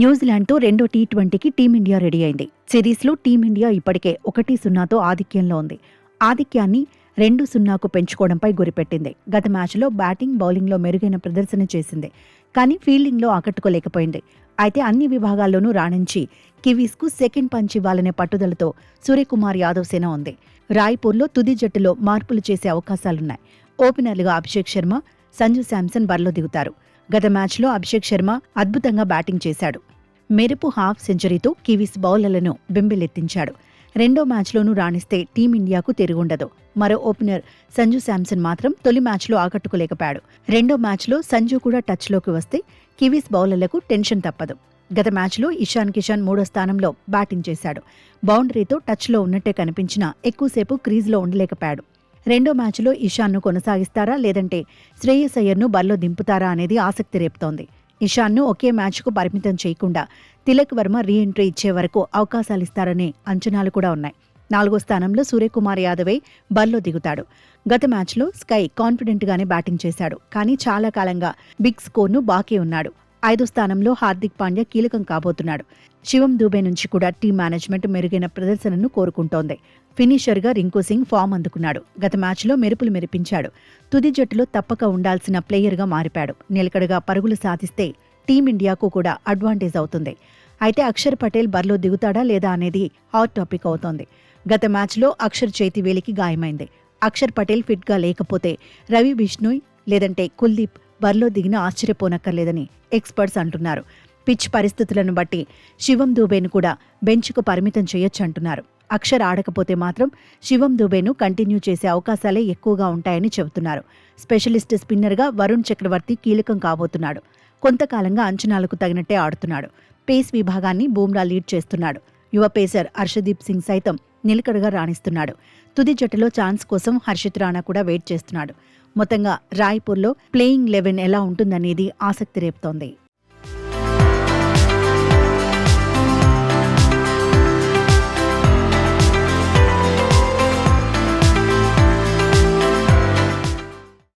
న్యూజిలాండ్తో రెండో టీ20కి team India ready అయింది. సిరీస్లో టీమిండియా ఇప్పటికే 1-0తో ఆధిక్యంలో ఉంది. ఆధిక్యాన్ని 2-0కు పెంచుకోవడంపై గురిపెట్టింది. గత మ్యాచ్లో బ్యాటింగ్, బౌలింగ్లో మెరుగైన ప్రదర్శన చేసింది. కానీ ఫీల్డింగ్లో ఆకట్టుకోలేకపోయింది. అయితే అన్ని విభాగాల్లోనూ రాణించి కివీస్కు సెకండ్ పంచ్ ఇవ్వాలనే పట్టుదలతో సూర్యకుమార్ యాదవ్ సేన ఉంది. రాయ్పూర్లో తుది జట్టులో మార్పులు చేసే అవకాశాలున్నాయి. ఓపెనర్లుగా అభిషేక్ శర్మ, సంజు శాంసన్ బరిలో దిగుతారు. గత మ్యాచ్లో అభిషేక్ శర్మ అద్భుతంగా బ్యాటింగ్ చేశాడు. మెరుపు హాఫ్ సెంచరీతో కివీస్ బౌలర్లను బెంబేలెత్తించాడు. రెండో మ్యాచ్లోనూ రాణిస్తే టీమిండియాకు తిరుగుండదు. మరో ఓపెనర్ సంజు శాంసన్ మాత్రం తొలి మ్యాచ్లో ఆకట్టుకోలేకపోయాడు. రెండో మ్యాచ్లో సంజు కూడా టచ్లోకి వస్తే కివీస్ బౌలర్లకు టెన్షన్ తప్పదు. గత మ్యాచ్లో ఇషాన్ కిషాన్ 3వ స్థానంలో బ్యాటింగ్ చేశాడు. బౌండరీతో టచ్లో ఉన్నట్టే కనిపించినా ఎక్కువసేపు క్రీజ్లో ఉండలేకపోయాడు. రెండో మ్యాచ్లో ఇషాన్ను కొనసాగిస్తారా లేదంటే శ్రేయస్ అయ్యర్ను బరిలో దింపుతారా అనేది ఆసక్తి రేపుతోంది. ఇషాన్ను ఒకే మ్యాచ్కు పరిమితం చేయకుండా తిలక్ వర్మ రీ-ఎంట్రీ ఇచ్చే వరకు అవకాశాలిస్తారనే అంచనాలు కూడా ఉన్నాయి. 4వ స్థానంలో సూర్యకుమార్ యాదవే బరిలో దిగుతాడు. గత మ్యాచ్లో స్కై కాన్ఫిడెంట్గానే బ్యాటింగ్ చేశాడు. కానీ చాలా కాలంగా బిగ్ స్కోర్ను బాకీ ఉన్నాడు. 5వ స్థానంలో హార్దిక్ పాండ్యా కీలకం కాబోతున్నాడు. శివం దూబే నుంచి కూడా టీం మేనేజ్మెంట్ మెరుగైన ప్రదర్శనను కోరుకుంటోంది. ఫినిషర్గా రింకు సింగ్ ఫామ్ అందుకున్నాడు. గత మ్యాచ్లో మెరుపులు మెరిపించాడు. తుది జట్టులో తప్పక ఉండాల్సిన ప్లేయర్గా మారిపాడు. నిలకడగా పరుగులు సాధిస్తే టీమిండియాకు కూడా అడ్వాంటేజ్ అవుతుంది. అయితే అక్షర్ పటేల్ బరిలో దిగుతాడా లేదా అనేది హాట్ టాపిక్ అవుతోంది. గత మ్యాచ్లో అక్షర్ చేతి వేలికి గాయమైంది. అక్షర్ పటేల్ ఫిట్గా లేకపోతే రవి బిష్ణోయ్ లేదంటే కుల్దీప్ బరిలో దిగిన ఆశ్చర్యపోనక్కర్లేదని ఎక్స్పర్ట్స్ అంటున్నారు. పిచ్ పరిస్థితులను బట్టి శివం దూబేను కూడా బెంచ్కు పరిమితం చేయొచ్చంటున్నారు. అక్షర్ ఆడకపోతే మాత్రం శివం దూబేను కంటిన్యూ చేసే అవకాశాలే ఎక్కువగా ఉంటాయని చెబుతున్నారు. స్పెషలిస్ట్ స్పిన్నర్గా వరుణ్ చక్రవర్తి కీలకం కాబోతున్నాడు. కొంతకాలంగా అంచనాలకు తగినట్టే ఆడుతున్నాడు. పేస్ విభాగాన్ని బూమ్రా లీడ్ చేస్తున్నాడు. యువ పేసర్ హర్షదీప్ సింగ్ సైతం నిలకడగా రాణిస్తున్నాడు. తుది జట్టులో ఛాన్స్ కోసం హర్షిత్ రాణా కూడా వెయిట్ చేస్తున్నాడు. మొత్తంగా రాయ్పూర్లో ప్లేయింగ్ 11 ఎలా ఉంటుందనేది ఆసక్తి రేపుతోంది.